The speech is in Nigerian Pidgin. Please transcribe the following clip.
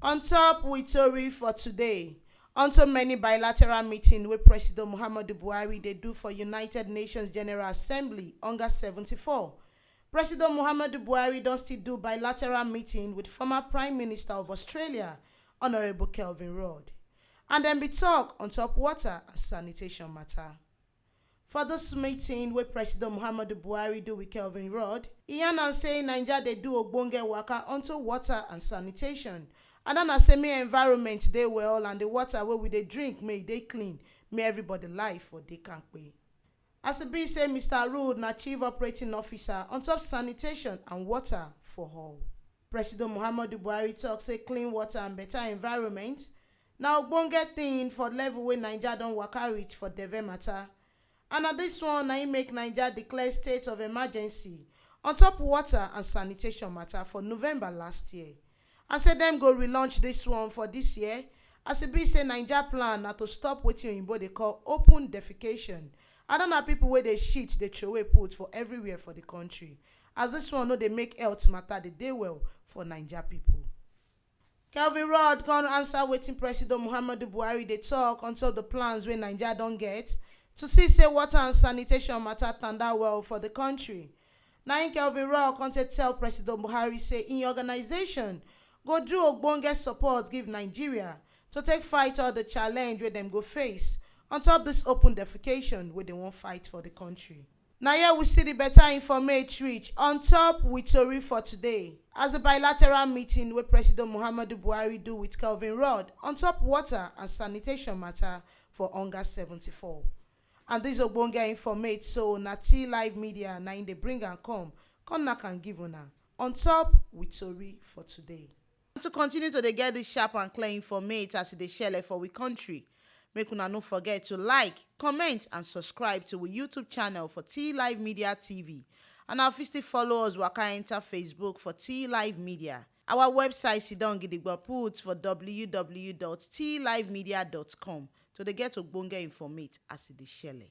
On top with tori for today, unto many bilateral meeting wey Presido Muhammadu Buhari dey do for United Nations General Assembly under 74. Presido Muhammadu Buhari don still do bilateral meeting with former Prime Minister of Australia, Honourable Kelvin Rudd, and dem be talk on top water and sanitation matter. For this meeting wey Presido Muhammadu Buhari do with Kelvin Rudd, e yarn am say Naija dey do Ogbonge waka onto water and sanitation, and na say make environment dey well and the water wey we dey drink may e dey clean, may everybody life for dey kampe. As e be say Mr. Rudd na Chief Operating Officer on top sanitation and water for all. Presido Muhammadu Buhari tok say clean water and better environment na ogbonge thing for level wey Naija don waka reach for deve matter, and na dis one na im make Naija declare state of emergency on top water and sanitation matter for November last year, and say dem go relaunch dis one for dis year, as e be say Naija plan na to stop wetin oyinbo dey call open defecation, and na pipo wey dey shit dey throway put for everywhere for the country, as dis one no dey make health matter dey well for Naija pipo. Kelvin Rudd come answer wetin Presido Muhammadu Buhari dey talk on top the plans wey Naija don get to see say water and sanitation matter tanda well for the country. Na im Kelvin Rudd come tell Presido Buhari say im organization go do ogbonge support give Nigeria to take fight all the challenge wey dem go face on top dis open defecation wey dem wan fight for the country. Na here we see the better informate reach on top with tori for today, as a bilateral meeting wey Presido Muhammadu Buhari do with Kelvin Rudd on top water and sanitation matter for under 74. And dis ogbonge informate so na T Live Media na im dey bring am come knack and give una on top with tori for today. To continue to dey get dis sharp and clear informate as e dey shele for we country, make una no forget to like, comment and subscribe to we YouTube channel for T Live Media TV, and now fit still follow us waka enter Facebook for T Live Media. Our website sidon gidigba put for www.tlivemedia.com to dey get ogbonge informate as e dey shele.